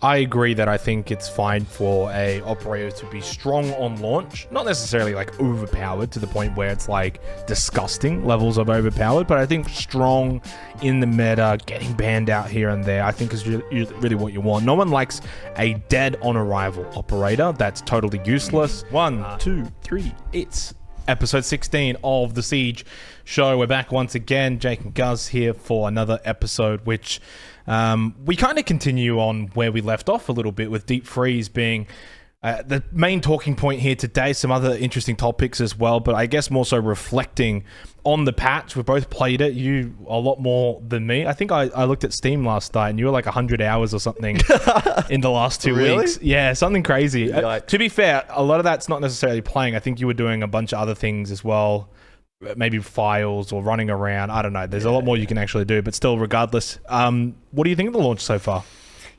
I agree that I think it's fine for a operator to be strong on launch, not necessarily like overpowered to the point where it's like disgusting levels of overpowered, but I think strong in the meta, getting banned out here and there, I think is really what you want. No one likes a dead on arrival operator that's totally useless. 1, 2, 3, it's episode 16 of the Siege show. We're back once again. Jake and Guzz here for another episode, which we kind of continue on where we left off a little bit, with Deep Freeze being the main talking point here today. Some other interesting topics as well, but I guess more so reflecting on the patch. We both played it. You a lot more than me. I think I looked at Steam last night and you were like 100 hours or something in the last 2 weeks. Yeah, something crazy. To be fair, a lot of that's not necessarily playing. I think you were doing a bunch of other things as well. Maybe files or running around. I don't know. There's a lot more you can actually do, but still, regardless, what do you think of the launch so far?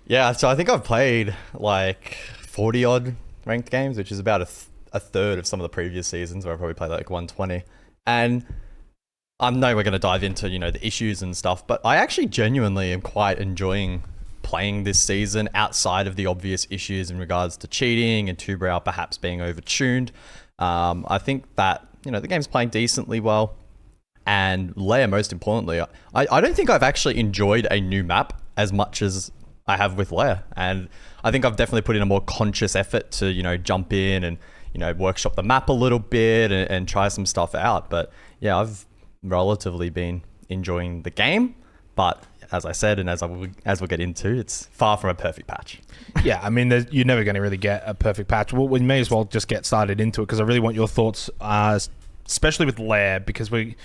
Yeah, so I think I've played like 40 odd ranked games, which is about a third of some of the previous seasons where I probably played like 120. And I know we're going to dive into, the issues and stuff, but I actually genuinely am quite enjoying playing this season outside of the obvious issues in regards to cheating and Tubarao perhaps being overtuned. I think that the game's playing decently well, and Lair, most importantly, I don't think I've actually enjoyed a new map as much as I have with Lair, and I think I've definitely put in a more conscious effort to jump in and workshop the map a little bit and try some stuff out. But yeah, I've relatively been enjoying the game, but as I said, and as we'll get into, it's far from a perfect patch. Yeah, I mean, you're never going to really get a perfect patch. Well, we may as well just get started into it, because I really want your thoughts, especially with Lair, because we're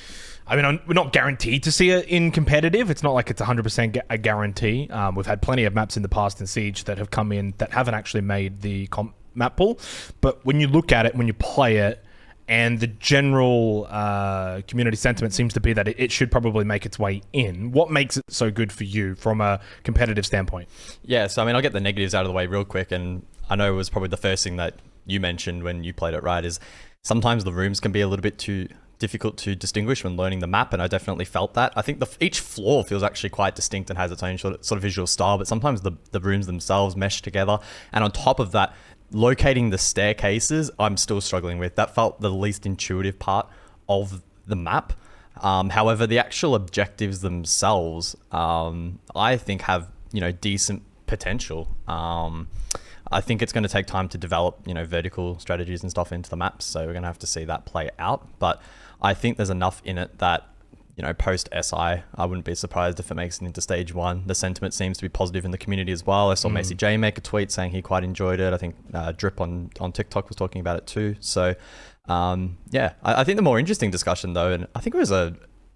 not guaranteed to see it in competitive. It's not like it's 100% a guarantee. We've had plenty of maps in the past in Siege that have come in that haven't actually made the map pool. But when you look at it, when you play it, and the general community sentiment seems to be that it should probably make its way in. What makes it so good for you from a competitive standpoint? Yeah, so I'll get the negatives out of the way real quick. And I know it was probably the first thing that you mentioned when you played it, right, is sometimes the rooms can be a little bit too difficult to distinguish when learning the map, and I definitely felt that. I think each floor feels actually quite distinct and has its own sort of visual style, but sometimes the rooms themselves mesh together. And on top of that, locating the staircases, I'm still struggling with. That felt the least intuitive part of the map. However, the actual objectives themselves, I think have, decent potential. I think it's going to take time to develop, vertical strategies and stuff into the maps. So we're going to have to see that play out. But I think there's enough in it that, post SI, I wouldn't be surprised if it makes it into stage 1. The sentiment seems to be positive in the community as well. I saw Macy J make a tweet saying he quite enjoyed it. I think Drip on TikTok was talking about it too. So I think the more interesting discussion though, and I think it was a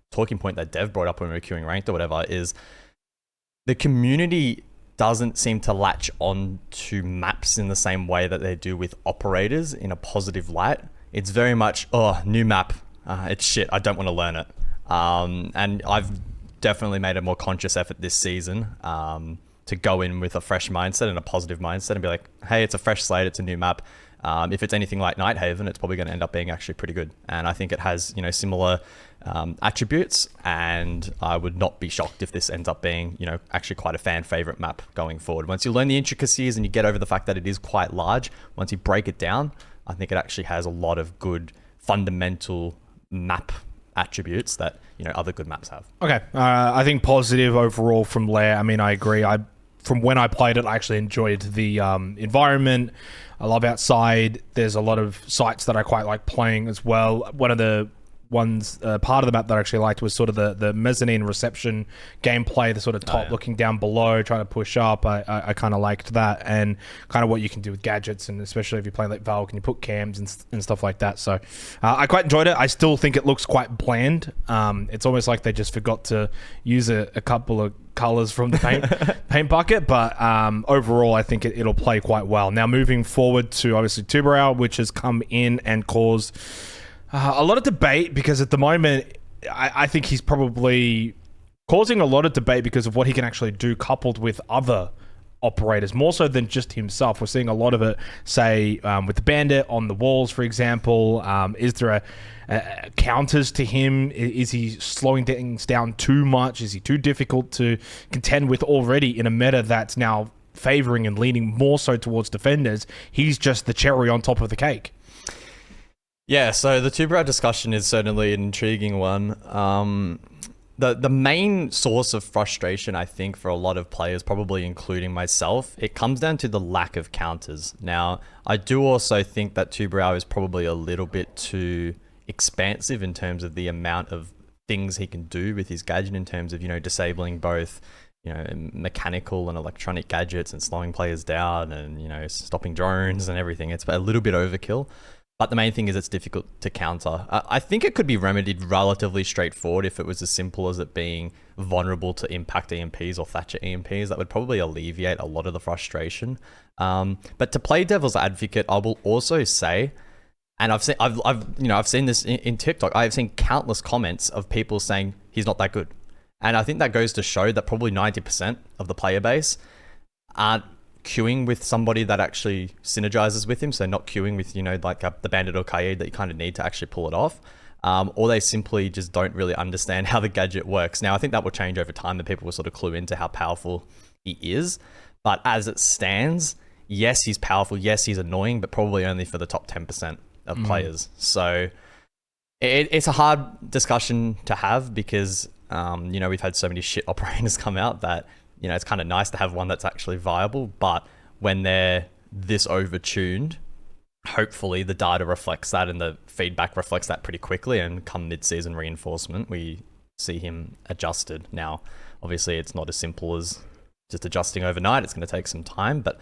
talking point that Dev brought up when we were queuing ranked or whatever, is the community doesn't seem to latch on to maps in the same way that they do with operators in a positive light. It's very much, new map, it's shit, I don't want to learn it. And I've definitely made a more conscious effort this season to go in with a fresh mindset and a positive mindset and be like, hey, it's a fresh slate, it's a new map. If it's anything like Nighthaven, it's probably going to end up being actually pretty good. And I think it has, similar attributes, and I would not be shocked if this ends up being, actually quite a fan favorite map going forward. Once you learn the intricacies and you get over the fact that it is quite large, once you break it down, I think it actually has a lot of good fundamental map attributes that other good maps have. Okay, I think positive overall from Lair. I agree. From when I played it, I actually enjoyed the environment. I love outside. There's a lot of sites that I quite like playing as well. One of the ones, part of the map that I actually liked was sort of the mezzanine reception gameplay, the sort of top looking down below, trying to push up. I kind of liked that, and kind of what you can do with gadgets, and especially if you play like Valve, can you put cams and stuff like that. So I quite enjoyed it. I still think it looks quite bland. It's almost like they just forgot to use a couple of colors from the paint bucket, but overall I think it'll play quite well. Now moving forward to obviously Tubarao, which has come in and caused a lot of debate, because at the moment I think he's probably causing a lot of debate because of what he can actually do coupled with other operators, more so than just himself. We're seeing a lot of it, say, with the Bandit on the walls, for example. Is there a counters to him? Is he slowing things down too much? Is he too difficult to contend with already in a meta that's now favoring and leaning more so towards defenders. He's just the cherry on top of the cake. Yeah, so the Tubarao discussion is certainly an intriguing one. The main source of frustration, I think, for a lot of players, probably including myself, it comes down to the lack of counters. Now, I do also think that Tubarao is probably a little bit too expansive in terms of the amount of things he can do with his gadget, in terms of, disabling both, mechanical and electronic gadgets and slowing players down and, stopping drones and everything. It's a little bit overkill. But the main thing is it's difficult to counter. I think it could be remedied relatively straightforward if it was as simple as it being vulnerable to impact EMPs or Thatcher EMPs. That would probably alleviate a lot of the frustration. But to play devil's advocate, I will also say, and I've seen this in TikTok. I've seen countless comments of people saying he's not that good, and I think that goes to show that probably 90% of the player base aren't queuing with somebody that actually synergizes with him. So not queuing with, the Bandit or Kaid that you kind of need to actually pull it off. Or they simply just don't really understand how the gadget works. Now, I think that will change over time, that people will sort of clue into how powerful he is. But as it stands, yes, he's powerful. Yes, he's annoying, but probably only for the top 10% of players. So it's a hard discussion to have because, we've had so many shit operators come out that, it's kind of nice to have one that's actually viable, but when they're this overtuned, hopefully the data reflects that and the feedback reflects that pretty quickly, and come mid-season reinforcement, we see him adjusted. Now, obviously it's not as simple as just adjusting overnight. It's going to take some time, but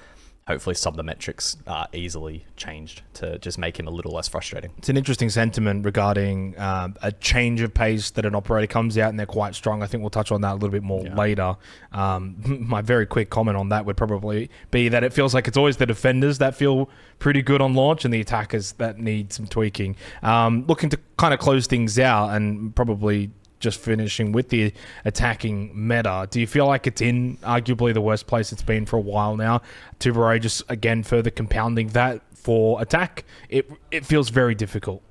hopefully some of the metrics are easily changed to just make him a little less frustrating. It's an interesting sentiment regarding a change of pace that an operator comes out and they're quite strong. I think we'll touch on that a little bit more later. My very quick comment on that would probably be that it feels like it's always the defenders that feel pretty good on launch and the attackers that need some tweaking. Looking to kind of close things out and probably just finishing with the attacking meta, do you feel like it's in arguably the worst place it's been for a while now? Tubarao just, again, further compounding that for attack. It feels very difficult.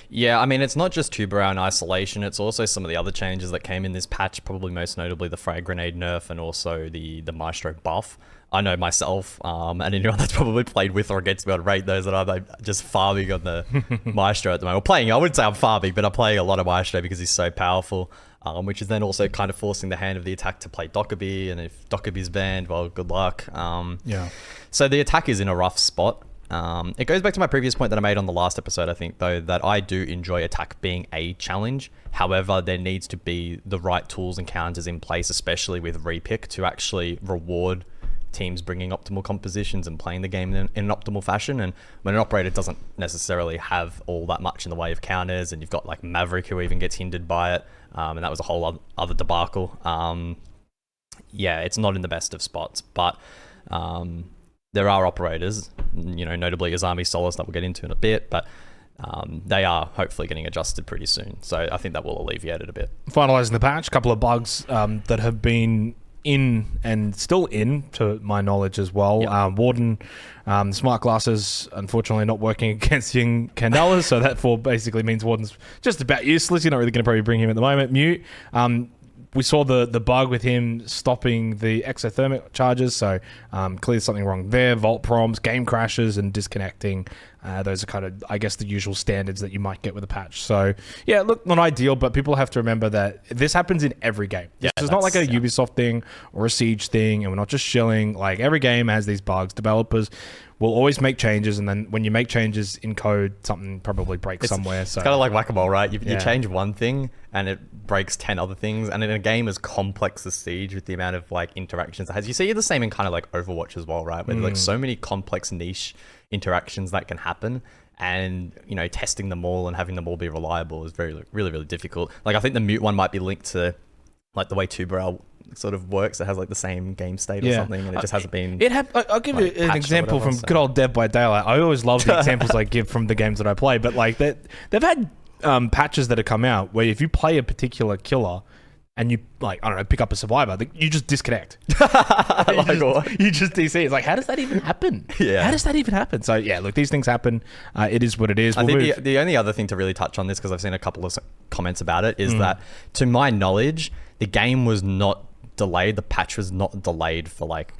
Yeah, I mean, it's not just Tubarao in isolation. It's also some of the other changes that came in this patch, probably most notably the Frag grenade nerf and also the Maestro buff. I know myself, and anyone that's probably played with or against me, I'd rate those that I'm just farming on the Maestro at the moment. Well, I wouldn't say I'm farming, but I'm playing a lot of Maestro because he's so powerful, which is then also kind of forcing the hand of the attack to play Dokkaebi, and if Dokkaebi's banned, well, good luck. So the attack is in a rough spot. It goes back to my previous point that I made on the last episode, I think, though, that I do enjoy attack being a challenge. However, there needs to be the right tools and counters in place, especially with repick, to actually reward teams bringing optimal compositions and playing the game in an optimal fashion. And when an operator doesn't necessarily have all that much in the way of counters, and you've got like Maverick who even gets hindered by it, and that was a whole other debacle. It's not in the best of spots, but there are operators, notably Azami, Solis, that we'll get into in a bit, but they are hopefully getting adjusted pretty soon. So I think that will alleviate it a bit. Finalising the patch, a couple of bugs that have been in and still in, to my knowledge as well. Yep. Warden, smart glasses, unfortunately not working against young Candelas, so that basically means Warden's just about useless. You're not really going to probably bring him at the moment. Mute. We saw the bug with him stopping the exothermic charges, so clearly something wrong there. Vault prompts, game crashes, and disconnecting. Those are kind of, I guess, the usual standards that you might get with a patch. So, yeah, look, not ideal, but people have to remember that this happens in every game. This is not like a Ubisoft thing or a Siege thing, and we're not just shilling. Like, every game has these bugs. Developers will always make changes, and then when you make changes in code, something probably breaks somewhere. So it's kind of like whack-a-mole, right? You change one thing, and it breaks 10 other things. And in a game as complex as Siege, with the amount of like interactions it has, you see the same in kind of like Overwatch as well, right? Where there's like so many complex niche interactions that can happen, and testing them all and having them all be reliable is really, really difficult. Like, I think the mute one might be linked to like the way Tubarao sort of works. It has like the same game state or something, and it just hasn't been. I'll give you an example from good old Dead by Daylight. I always love the examples I give from the games that I play, but like they've had patches that have come out where if you play a particular killer and you, like, I don't know, pick up a survivor, you just disconnect. You just DC. It's like, how does that even happen? How does that even happen? So, yeah, look, these things happen. It is what it is. I think the only other thing to really touch on this, because I've seen a couple of comments about it, is that, to my knowledge, the game was not delayed. The patch was not delayed for, like,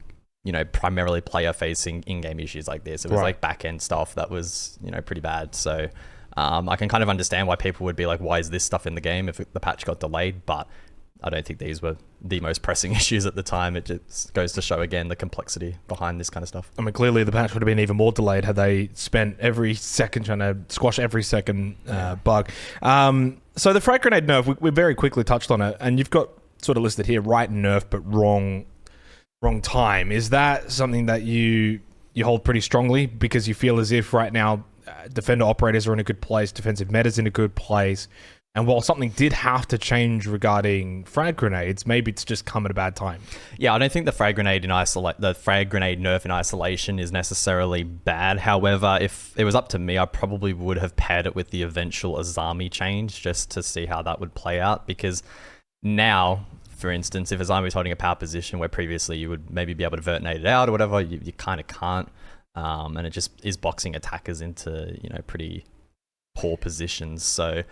primarily player-facing in-game issues like this. It was like back-end stuff that was, pretty bad. So I can kind of understand why people would be like, why is this stuff in the game if the patch got delayed? But I don't think these were the most pressing issues at the time. It just goes to show, again, the complexity behind this kind of stuff. I mean, clearly the patch would have been even more delayed had they spent every second trying to squash every second bug. So the frag grenade nerf, we very quickly touched on it, and you've got sort of listed here, right nerf, but wrong time. Is that something that you hold pretty strongly because you feel as if right now defender operators are in a good place, defensive meta's in a good place, and while something did have to change regarding frag grenades, maybe it's just come at a bad time? Yeah, I don't think the frag grenade nerf in isolation is necessarily bad. However, if it was up to me, I probably would have paired it with the eventual Azami change just to see how that would play out, because now, for instance, if Azami was holding a power position where previously you would maybe be able to vertinate it out or whatever, you kind of can't. And it just is boxing attackers into, pretty poor positions. So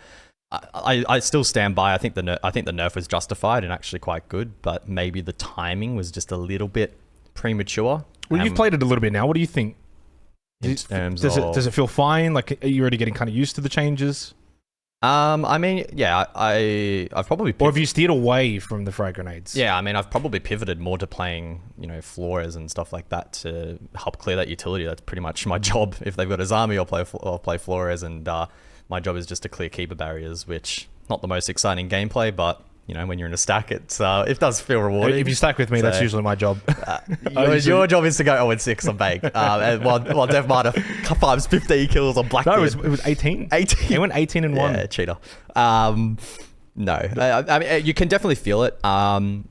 I still stand by. I think the nerf was justified and actually quite good, but maybe the timing was just a little bit premature. Well, you've played it a little bit now. What do you think? Does it feel fine? Like, are you already getting kind of used to the changes? I mean, yeah, I've probably... Or have you steered away from the frag grenades? Yeah, I mean, I've probably pivoted more to playing, floors and stuff like that to help clear that utility. That's pretty much my job. If they've got Azami, I'll play floors, and my job is just to clear keeper barriers, which not the most exciting gameplay, but when you're in a stack, it does feel rewarding. If you stack with me, that's usually my job. Your job is to go 0-6 on Bank. And while Dev Marta farms 15 kills on Blackbeard. No, it was 18. 18. He went 18-1. Yeah, cheater. No, I mean, you can definitely feel it. And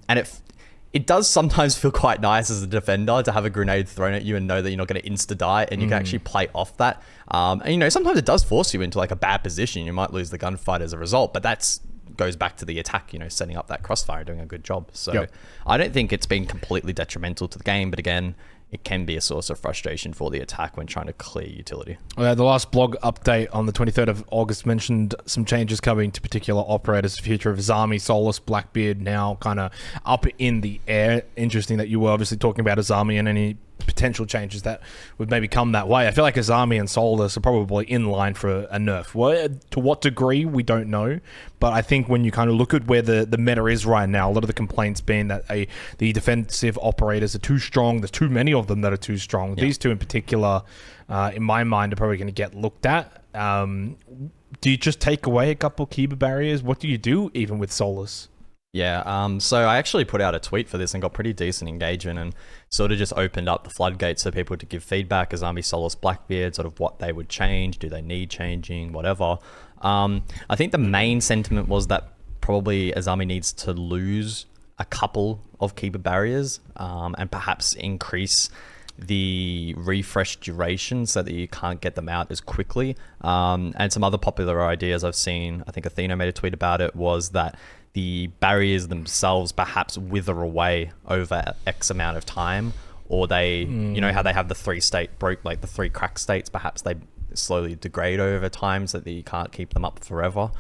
it does sometimes feel quite nice as a defender to have a grenade thrown at you and know that you're not going to insta-die, and you can actually play off that. And sometimes it does force you into like a bad position. You might lose the gunfight as a result, but that's goes back to the attack, setting up that crossfire, doing a good job. So I don't think it's been completely detrimental to the game, but again, it can be a source of frustration for the attack when trying to clear utility. The last blog update on the 23rd of August mentioned some changes coming to particular operators. The future of Azami, Solis, Blackbeard now kind of up in the air. Interesting that you were obviously talking about Azami and any potential changes that would maybe come that way. I feel like Azami and Solis are probably in line for a nerf. Well, to what degree, we don't know. But I think when you kind of look at where the meta is right now, a lot of the complaints being that the defensive operators are too strong. There's too many of them that are too strong. These two in particular, in my mind, are probably going to get looked at. Do you just take away a couple keeper barriers? What do you do even with Solis? Yeah, so I actually put out a tweet for this and got pretty decent engagement and sort of just opened up the floodgates for people to give feedback. Azami, Solis, Blackbeard, sort of what they would change, do they need changing, whatever. I think the main sentiment was that probably Azami needs to lose a couple of keeper barriers and perhaps increase the refresh duration so that you can't get them out as quickly. And some other popular ideas I've seen, I think Athena made a tweet about it, was that the barriers themselves perhaps wither away over X amount of time, or they, how they have the 3-state like the 3 crack states, perhaps they slowly degrade over time so that you can't keep them up forever.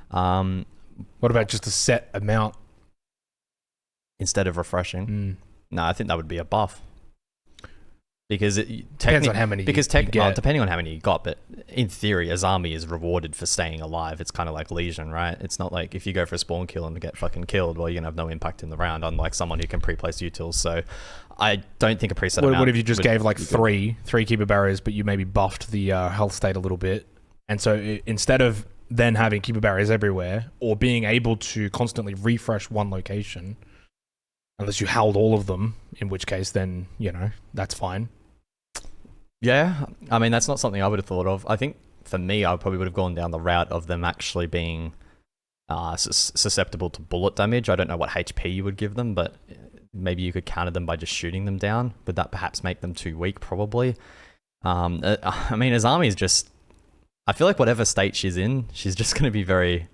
What about just a set amount? Instead of refreshing? No, I think that would be a buff. Because it depends on how many you get. Depending on how many you got, but in theory, Azami is rewarded for staying alive. It's kind of like Legion, right? It's not like if you go for a spawn kill and get fucking killed, well, you're gonna have no impact in the round, unlike someone who can pre-place utils. So I don't think a preset amount... What if you just gave like three keeper barriers, but you maybe buffed the health state a little bit? And so instead of then having keeper barriers everywhere, or being able to constantly refresh one location, unless you held all of them, in which case then, that's fine. Yeah, I mean, that's not something I would have thought of. I think for me, I probably would have gone down the route of them actually being susceptible to bullet damage. I don't know what HP you would give them, but maybe you could counter them by just shooting them down. Would that perhaps make them too weak? Probably. I mean, Azami is just... I feel like whatever state she's in, she's just going to be very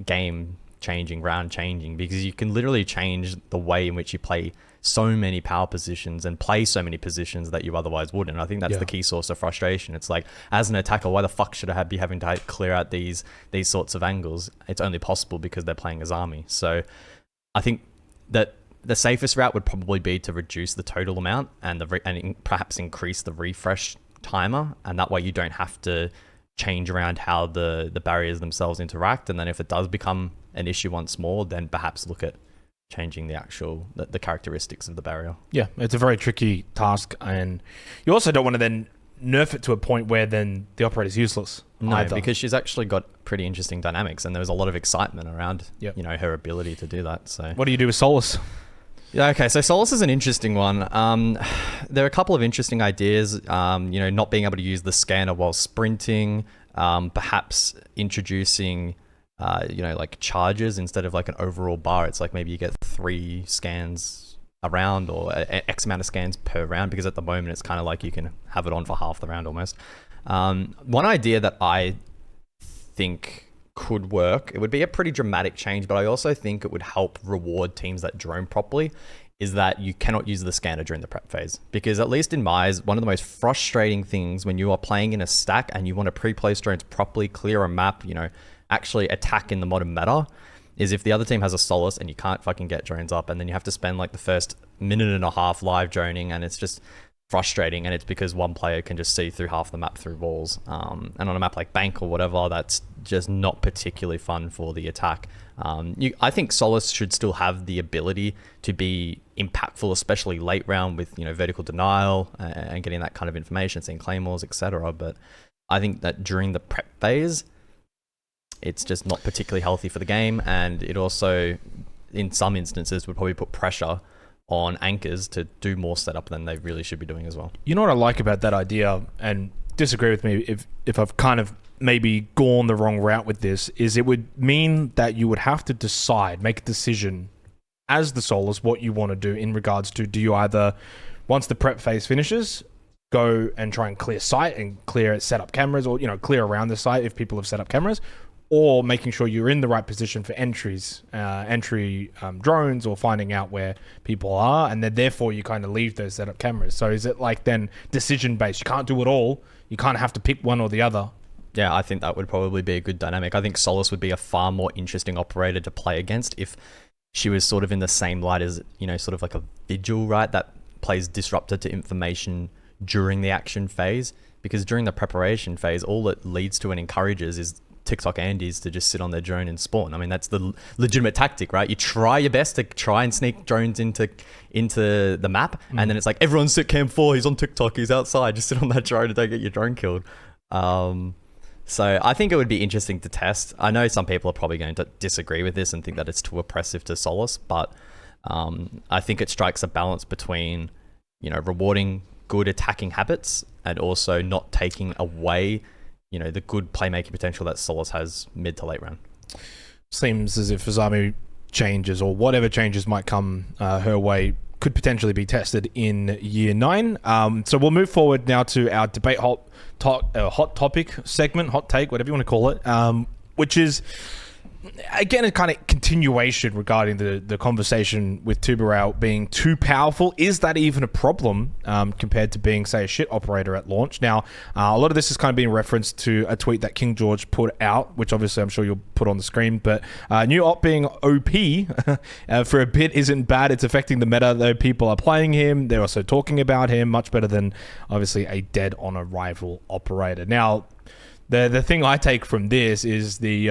game-changing, round-changing, because you can literally change the way in which you play so many power positions and play so many positions that you otherwise wouldn't. I think that's the key source of frustration. It's like, as an attacker, why the fuck should I be having to clear out these sorts of angles? It's only possible because they're playing Azami. So I think that the safest route would probably be to reduce the total amount and perhaps increase the refresh timer, and that way you don't have to change around how the barriers themselves interact. And then if it does become an issue once more, then perhaps look at changing the characteristics of the barrier. Yeah, it's a very tricky task, and you also don't want to then nerf it to a point where then the operator's useless. No, either. because she's actually got pretty interesting dynamics, and there was a lot of excitement around her ability to do that. So what do you do with Solis? Yeah, okay, so Solis is an interesting one. There are a couple of interesting ideas, not being able to use the scanner while sprinting, perhaps introducing, like charges instead of like an overall bar. It's like maybe you get 3 scans a round or X amount of scans per round, because at the moment it's kind of like you can have it on for half the round almost. One idea that I think could work, it would be a pretty dramatic change, but I also think it would help reward teams that drone properly, is that you cannot use the scanner during the prep phase. Because at least in my eyes, one of the most frustrating things when you are playing in a stack and you want to pre-place drones properly, clear a map, actually attack in the modern meta, is if the other team has a Solis and you can't fucking get drones up, and then you have to spend like the first minute and a half live droning, and it's just frustrating, and it's because one player can just see through half the map through walls. And on a map like Bank or whatever, that's just not particularly fun for the attack. I think Solis should still have the ability to be impactful, especially late round with vertical denial and getting that kind of information, seeing claymores, etc. But I think that during the prep phase, it's just not particularly healthy for the game, and it also, in some instances, would probably put pressure on anchors to do more setup than they really should be doing as well. You know what I like about that idea, and disagree with me if I've kind of maybe gone the wrong route with this, is it would mean that you would have to decide, make a decision as the Solis what you want to do in regards to, do you either, once the prep phase finishes, go and try and clear site and set up cameras, or clear around the site if people have set up cameras, or making sure you're in the right position for entry drones, or finding out where people are, and then therefore you kind of leave those setup cameras. So is it like then decision based? You can't do it all. You kind of have to pick one or the other. Yeah, I think that would probably be a good dynamic. I think Solis would be a far more interesting operator to play against if she was sort of in the same light as, sort of like a Vigil, right? That plays disruptor to information during the action phase, because during the preparation phase, all it leads to and encourages is TikTok Andes to just sit on their drone and spawn. I mean, that's the legitimate tactic, right? You try your best to try and sneak drones into the map, and then it's like, everyone's sit cam 4, he's on TikTok, he's outside, just sit on that drone and don't get your drone killed. So I think it would be interesting to test. I know some people are probably going to disagree with this and think that it's too oppressive to Solis, but I think it strikes a balance between, rewarding good attacking habits and also not taking away the good playmaking potential that Solis has mid to late round. Seems as if Azami changes, or whatever changes might come her way, could potentially be tested in Year 9. So we'll move forward now to our debate hot topic segment, hot take, whatever you want to call it, which is, again, a kind of continuation regarding the conversation with Tubarao being too powerful. Is that even a problem compared to being, say, a shit operator at launch? Now, a lot of this is kind of being referenced to a tweet that KingGeorge put out, which obviously I'm sure you'll put on the screen, but new op being OP for a bit isn't bad. It's affecting the meta, though. People are playing him. They're also talking about him much better than, obviously, a dead on arrival operator. Now, the thing I take from this is is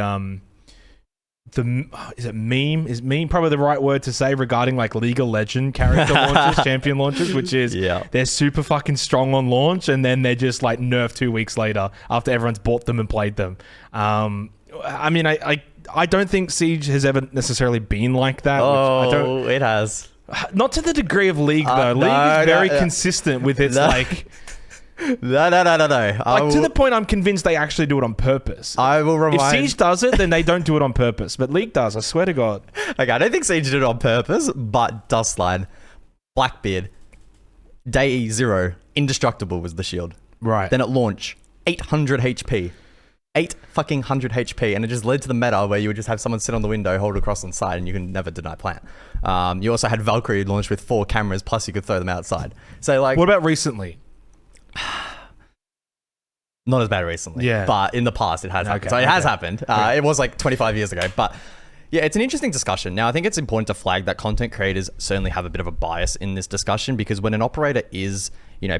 it meme? Is meme probably the right word to say regarding like League of Legends character launches, champion launches, which is they're super fucking strong on launch, and then they're just like nerfed 2 weeks later after everyone's bought them and played them. I mean, I don't think Siege has ever necessarily been like that. Oh, it has. Not to the degree of League though. League is very consistent with its like. No. Like, to the point I'm convinced they actually do it on purpose. I will remind... If Siege does it, then they don't do it on purpose. But League does, I swear to God. Okay, I don't think Siege did it on purpose, but Dustline, Blackbeard, Day 0, Indestructible was the shield. Right. Then at launch, 800 HP. 800 HP, and it just led to the meta where you would just have someone sit on the window, hold across on side, and you can never deny plant. You also had Valkyrie launched with 4 cameras, plus you could throw them outside. So, like... What about recently? Not as bad recently, but in the past it has happened. So it has happened. It was like 25 years ago, but Yeah, it's an interesting discussion. Now, I think it's important to flag that content creators certainly have a bit of a bias in this discussion, because when an operator is,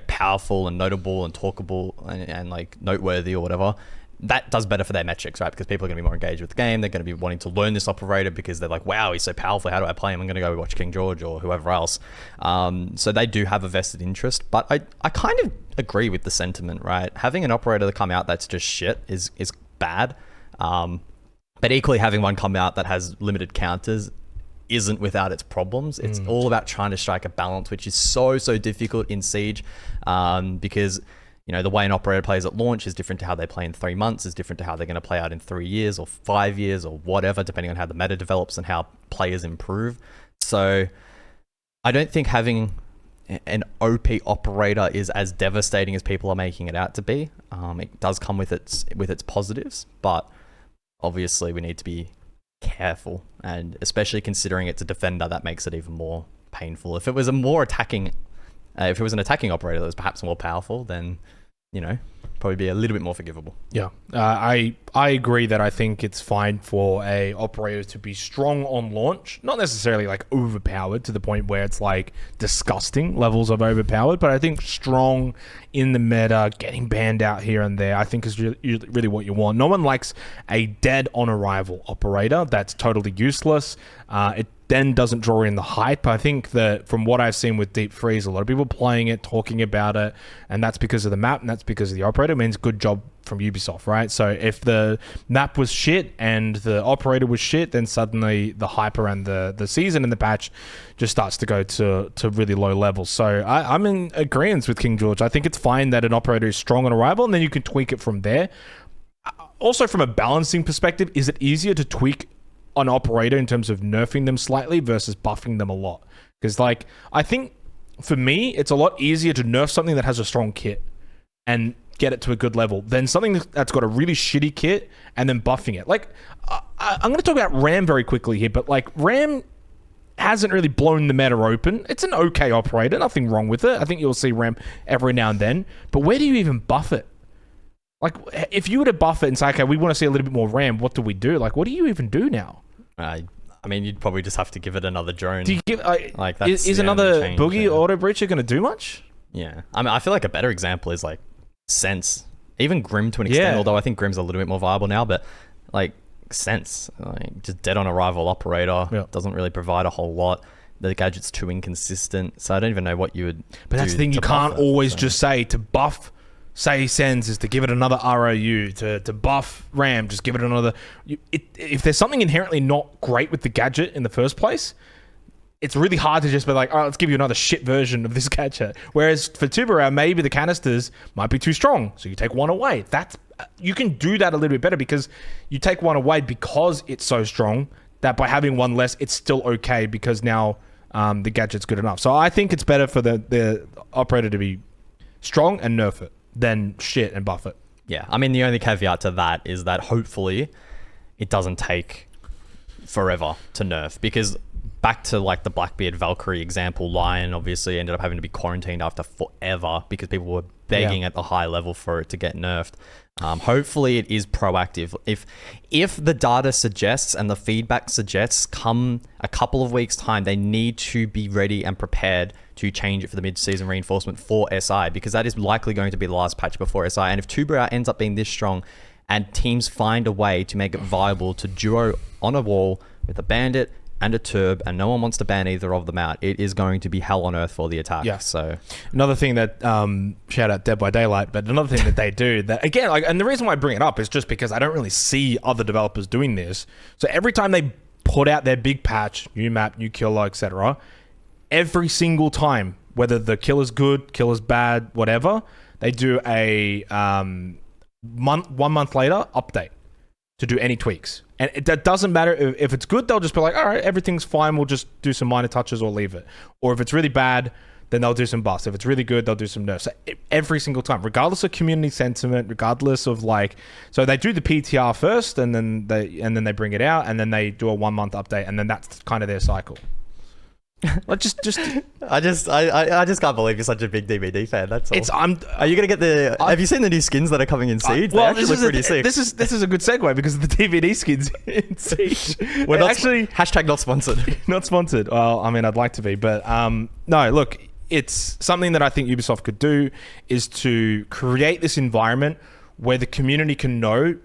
powerful and notable and talkable and like noteworthy or whatever, that does better for their metrics, right? Because people are going to be more engaged with the game. They're going to be wanting to learn this operator because they're like, wow, he's so powerful. How do I play him? I'm going to go watch KingGeorge or whoever else. So they do have a vested interest. But I kind of agree with the sentiment, right? Having an operator that come out that's just shit is bad. But equally, having one come out that has limited counters isn't without its problems. It's all about trying to strike a balance, which is so difficult in Siege, because the way an operator plays at launch is different to how they play in 3 months, is different to how they're going to play out in 3 years or 5 years or whatever, depending on how the meta develops and how players improve. So I don't think having an OP operator is as devastating as people are making it out to be. It does come with its positives, but obviously we need to be careful, and especially considering it's a defender, that makes it even more painful. If it was an attacking operator that was perhaps more powerful, then probably be a little bit more forgivable. Yeah, I agree that I think it's fine for a operator to be strong on launch, not necessarily like overpowered to the point where it's like disgusting levels of overpowered, but I think strong in the meta, getting banned out here and there, I think is really what you want. No one likes a dead on arrival operator that's totally useless. It then doesn't draw in the hype. I think that from what I've seen with Deep Freeze, a lot of people playing it, talking about it, and that's because of the map and that's because of the operator. It means good job from Ubisoft, right? So if the map was shit and the operator was shit, then suddenly the hype around the season and the patch just starts to go to really low levels. So I'm in agreement with KingGeorge. I think it's fine that an operator is strong on arrival, and then you can tweak it from there. Also, from a balancing perspective, is it easier to tweak an operator in terms of nerfing them slightly versus buffing them a lot? Because I think for me, it's a lot easier to nerf something that has a strong kit and get it to a good level than something that's got a really shitty kit and then buffing it. I'm going to talk about Ram very quickly here, but Ram hasn't really blown the meta open. It's an okay operator, nothing wrong with it. I think you'll see Ram every now and then, but where do you even buff it? If you were to buff it and say, okay, we want to see a little bit more Ram, what do we do? What do you even do now? I mean, you'd probably just have to give it another drone. Do you give is another Boogie Auto Breacher going to do much? Yeah, I mean, I feel like a better example is Sense, even Grim to an extent. Although I think Grim's a little bit more viable now, but Sense, just dead on arrival operator, doesn't really provide a whole lot. The gadget's too inconsistent, so I don't even know what you would. But that's the thing, you can't always just say to buff. Say Sens is to give it another ROU, to buff Ram, just give it another... If there's something inherently not great with the gadget in the first place, it's really hard to just be like, all right, let's give you another shit version of this gadget. Whereas for Tubarao, maybe the canisters might be too strong, so you take one away. You can do that a little bit better because you take one away because it's so strong that by having one less, it's still okay because now the gadget's good enough. So I think it's better for the operator to be strong and nerf it than shit and buff it. Yeah, I mean, the only caveat to that is that hopefully it doesn't take forever to nerf, because back to the Blackbeard Valkyrie example, Lion obviously ended up having to be quarantined after forever because people were begging at the high level for it to get nerfed. Hopefully it is proactive. If the data suggests and the feedback suggests come a couple of weeks time, they need to be ready and prepared to change it for the mid-season reinforcement for SI, because that is likely going to be the last patch before SI. And if Tubarao ends up being this strong and teams find a way to make it viable to duo on a wall with a bandit and a turb, and no one wants to ban either of them out, it is going to be hell on earth for the attack. Yeah. So another thing that shout out Dead by Daylight, but another thing that they do that again, and the reason why I bring it up is just because I don't really see other developers doing this. So every time they put out their big patch, new map, new killer, etc., every single time, whether the killer's good, killer's bad, whatever, they do a 1 month later update to do any tweaks. And that doesn't matter if it's good, they'll just be like, all right, everything's fine, we'll just do some minor touches or leave it. Or if it's really bad, then they'll do some buffs. If it's really good, they'll do some nerfs. So every single time, regardless of community sentiment, regardless of so they do the PTR first, and then they bring it out, and then they do a 1 month update, and then that's kind of their cycle. Like just I just can't believe you're such a big DBD fan. That's all. it's Are you gonna get the? Have you seen the new skins that are coming in Siege? They actually look pretty sick. This is a good segue because the DVD skins in Siege. We're not actually hashtag not sponsored. not sponsored. Well, I mean, I'd like to be, but no. Look, it's something that I think Ubisoft could do is to create this environment where the community can know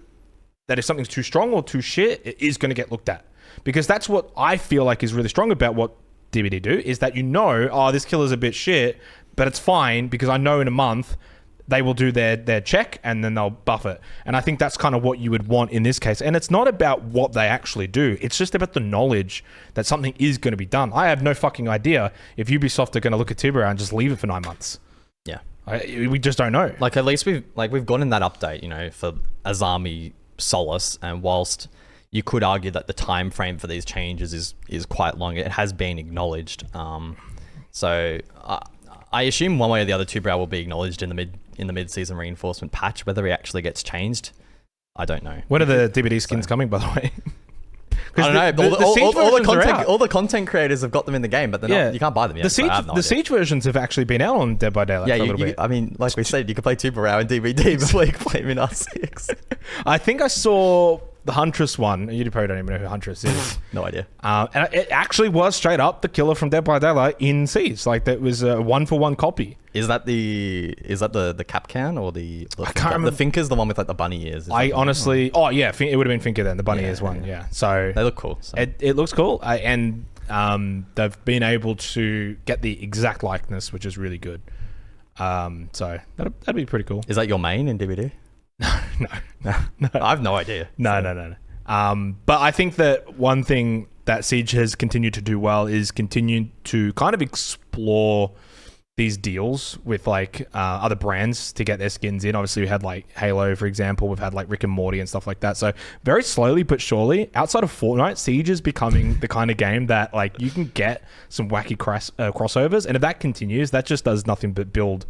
that if something's too strong or too shit, it is going to get looked at. Because that's what I feel like is really strong about what DBD do, is that this killer's a bit shit, but it's fine because I know in a month they will do their check and then they'll buff it. And I think that's kind of what you would want in this case. And it's not about what they actually do. It's just about the knowledge that something is going to be done. I have no fucking idea if Ubisoft are going to look at Tubarao and just leave it for 9 months. Yeah. We just don't know. Like at least we've gone in that update, for Azami, Solis, and whilst you could argue that the time frame for these changes is quite long, it has been acknowledged. So I assume one way or the other Tubarao will be acknowledged in the mid-season reinforcement patch. Whether he actually gets changed, I don't know. When are the DBD skins coming, by the way? I don't know. All the content creators have got them in the game, but you can't buy them yet. The Siege versions have actually been out on Dead by Daylight for a little bit. I mean, like we said, you can play Tubarao and DBD before you can play him in R6. I think I saw the Huntress one. You probably don't even know who Huntress is. No idea. And it actually was straight up the killer from Dead by Daylight in Siege. Like that was a 1-for-1 copy. Is that the Capcan or the I can't remember. The Finker's the one with like the bunny ears? I honestly, it would have been Finker then, the bunny ears one. Yeah. So they look cool. So. It looks cool, and they've been able to get the exact likeness, which is really good. So that'd be pretty cool. Is that your main in DBD? No. I have no idea. No. But I think that one thing that Siege has continued to do well is continue to kind of explore these deals with like other brands to get their skins in. Obviously we had like Halo, for example. We've had like Rick and Morty and stuff like that. So very slowly but surely, outside of Fortnite, Siege is becoming the kind of game that like you can get some wacky crossovers. And if that continues, that just does nothing but build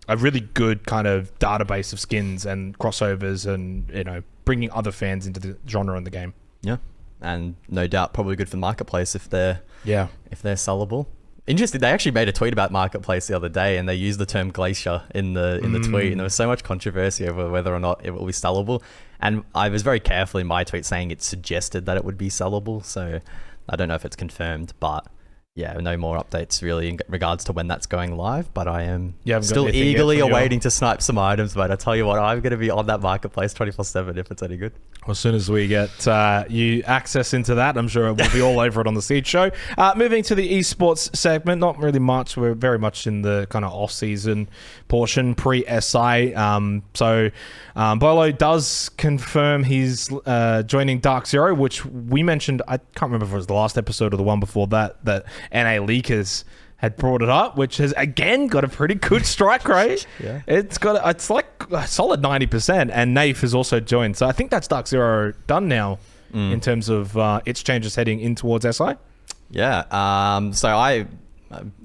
a really good kind of database of skins and crossovers and, bringing other fans into the genre and the game. Yeah. And no doubt probably good for the marketplace if they're sellable. Interesting. They actually made a tweet about marketplace the other day, and they used the term glacier in the tweet, and there was so much controversy over whether or not it will be sellable. And I was very careful in my tweet saying it suggested that it would be sellable. So I don't know if it's confirmed, but yeah, no more updates really in regards to when that's going live. But I am still eagerly awaiting to snipe some items. But I tell you what, I'm going to be on that marketplace 24/7 if it's any good. Well, as soon as we get you access into that, I'm sure we'll be all over it on the Siege show. Moving to the esports segment, not really much. We're very much in the kind of off-season portion, pre-SI. So Bolo does confirm he's joining Dark Zero, which we mentioned, I can't remember if it was the last episode or the one before that NA Leakers had brought it up, which has again got a pretty good strike rate. Yeah. It's like a solid 90%, and Nerf has also joined. So I think that's Dark Zero done now in terms of its changes heading in towards SI. Yeah. So I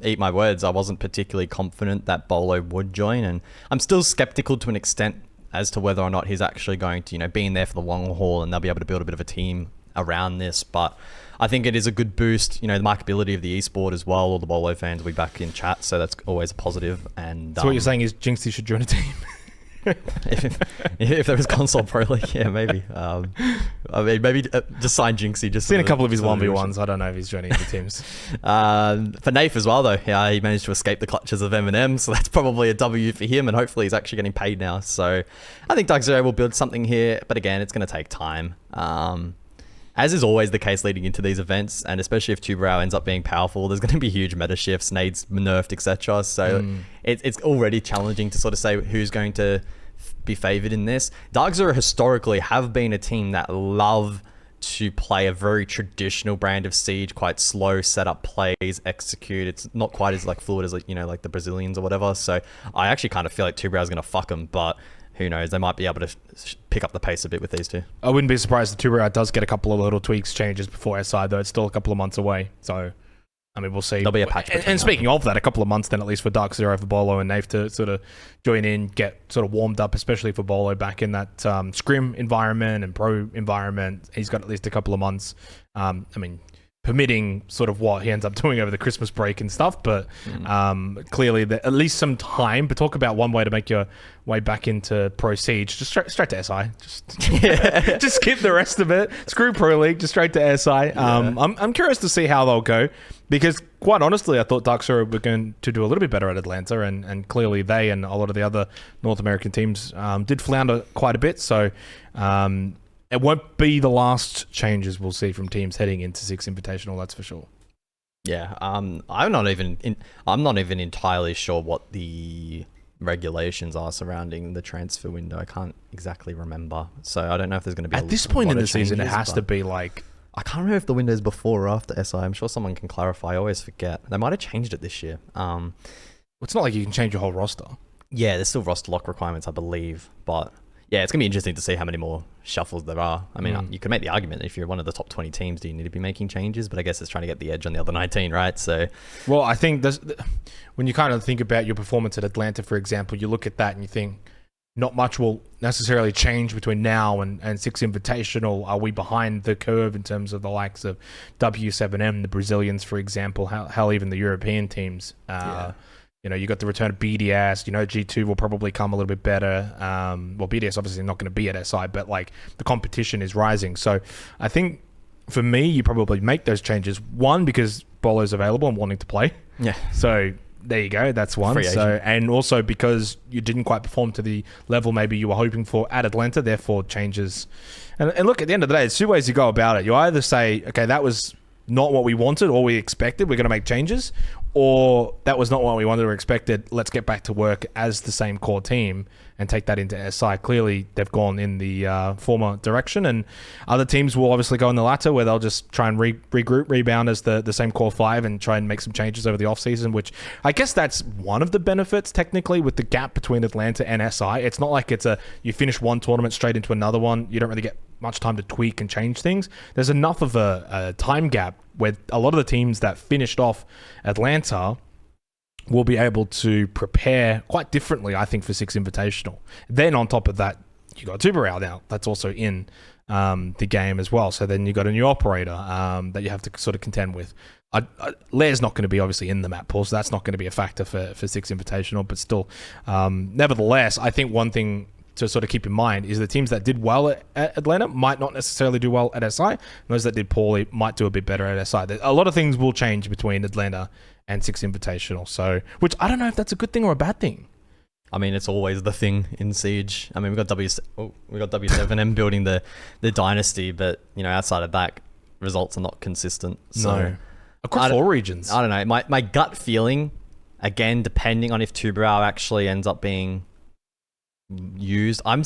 eat my words. I wasn't particularly confident that Bolo would join, and I'm still skeptical to an extent as to whether or not he's actually going to, be in there for the long haul, and they'll be able to build a bit of a team around this. But I think it is a good boost, the marketability of the esport as well. All the Bolo fans will be back in chat, so that's always a positive. And so what you're saying is Jinxie should join a team? if there was console pro league, yeah, maybe. I mean, maybe just sign Jinxie. Just seen a couple of his 1v1s. I don't know if he's joining any teams. For Nerf as well, though, yeah, he managed to escape the clutches of Eminem, so that's probably a W for him. And hopefully, he's actually getting paid now. So I think Dark Zero will build something here, but again, it's going to take time. As is always the case leading into these events, and especially if Tubarao ends up being powerful, there's going to be huge meta shifts, nades nerfed, etc. So it's already challenging to sort of say who's going to be favored in this. Dark Zero historically have been a team that love to play a very traditional brand of Siege, quite slow setup plays, execute. It's not quite as like fluid as like the Brazilians or whatever. So I actually kind of feel like Tubarao is going to fuck them, but who knows? They might be able to pick up the pace a bit with these two. I wouldn't be surprised if Tubarao does get a couple of little tweaks, changes before SI, though. It's still a couple of months away. So, I mean, we'll see. There'll be a patch. And speaking of that, a couple of months then at least for Dark Zero, for Bolo and Nerf to sort of join in, get sort of warmed up, especially for Bolo back in that Scrim environment and Pro environment. He's got at least a couple of months. I mean, permitting sort of what he ends up doing over the Christmas break and stuff. But clearly, at least some time. But talk about one way to make your way back into Pro Siege. Just straight to SI. Just skip the rest of it. Screw Pro League. Just straight to SI. I'm curious to see how they'll go, because quite honestly, I thought Darkseer were going to do a little bit better at Atlanta, and clearly they and a lot of the other North American teams did flounder quite a bit. So it won't be the last changes we'll see from teams heading into Six Invitational, that's for sure. Yeah, I'm not even entirely sure what the regulations are surrounding the transfer window. I can't exactly remember, so I don't know if there's going to be at this point in the season. It has to be like, I can't remember if the window's before or after SI. I'm sure someone can clarify. I always forget. They might have changed it this year. It's not like you can change your whole roster. Yeah, there's still roster lock requirements, I believe, but yeah, it's going to be interesting to see how many more shuffles there are. I mean, you can make the argument, if you're one of the top 20 teams, do you need to be making changes? But I guess it's trying to get the edge on the other 19, right? So, well, I think when you kind of think about your performance at Atlanta, for example, you look at that and you think not much will necessarily change between now and Six Invitational. Are we behind the curve in terms of the likes of W7M, the Brazilians, for example, hell, even the European teams? You know, you got the return of BDS. You know, G2 will probably come a little bit better. Well, BDS obviously not going to be at SI, but like the competition is rising. So I think for me, you probably make those changes. One, because Bolo's available and wanting to play. Yeah. So there you go. That's one. So, and also because you didn't quite perform to the level maybe you were hoping for at Atlanta, therefore changes. And look, at the end of the day, there's two ways you go about it. You either say, okay, that was not what we wanted or we expected, we're going to make changes, or that was not what we wanted or expected, let's get back to work as the same core team and take that into SI. Clearly, they've gone in the former direction, and other teams will obviously go in the latter, where they'll just try and regroup, rebound as the same core five and try and make some changes over the offseason, which I guess that's one of the benefits, technically, with the gap between Atlanta and SI. It's not like you finish one tournament straight into another one. You don't really get much time to tweak and change things. There's enough of a time gap where a lot of the teams that finished off Atlanta will be able to prepare quite differently, I think, for Six Invitational. Then on top of that, you got Tubarao now. That's also in the game as well. So then you got a new operator that you have to sort of contend with. Lair's not going to be obviously in the map pool, so that's not going to be a factor for Six Invitational. But still, nevertheless, I think one thing to sort of keep in mind is the teams that did well at Atlanta might not necessarily do well at SI. And those that did poorly might do a bit better at SI. A lot of things will change between Atlanta and Six Invitational. So, which I don't know if that's a good thing or a bad thing. I mean, it's always the thing in Siege. I mean, we got W7M building the dynasty, but you know, outside of that, results are not consistent. So no. Across all regions. I don't know. My gut feeling, again, depending on if Tubarao actually ends up being used, I'm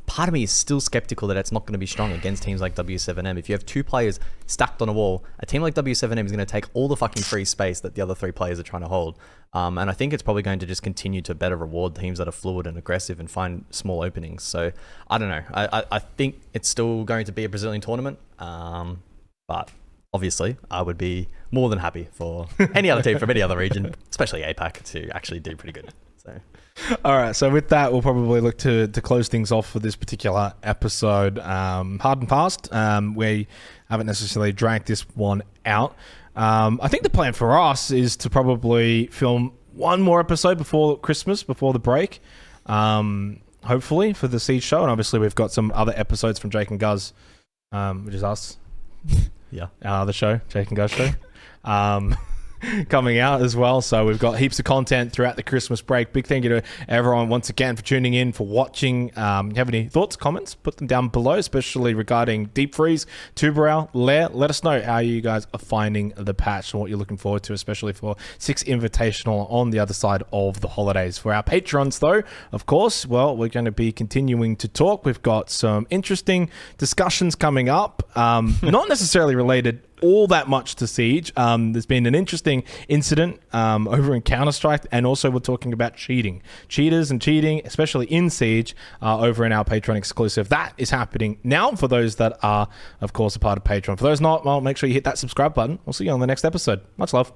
part of me is still skeptical that it's not going to be strong against teams like W7M. If you have two players stacked on a wall, a team like W7M is going to take all the fucking free space that the other three players are trying to hold. And I think it's probably going to just continue to better reward teams that are fluid and aggressive and find small openings. So I don't know. I think it's still going to be a Brazilian tournament. But obviously, I would be more than happy for any other team from any other region, especially APAC, to actually do pretty good. So. All right, so with that, we'll probably look to close things off for this particular episode. Hard and fast. We haven't necessarily dragged this one out. I think the plan for us is to probably film one more episode before Christmas, before the break, hopefully, for the Siege show. And obviously, we've got some other episodes from Jake and Guzz, which is us. Yeah. The show, Jake and Guzz show. Coming out as well. So we've got heaps of content throughout the Christmas break. Big thank you to everyone once again for tuning in, for watching. You have any thoughts, comments, put them down below, especially regarding Deep Freeze, Tubarao, Lair. Let us know how you guys are finding the patch and what you're looking forward to, especially for Six Invitational on the other side of the holidays. For our patrons though, of course, well, we're going to be continuing to talk. We've got some interesting discussions coming up, not necessarily related all that much to Siege. There's been an interesting incident over in Counter-Strike, and also we're talking about cheaters and cheating, especially in Siege, over in our Patreon exclusive. That is happening now for those that are, of course, a part of Patreon. For those not, well, make sure you hit that subscribe button. We'll see you on the next episode. Much love.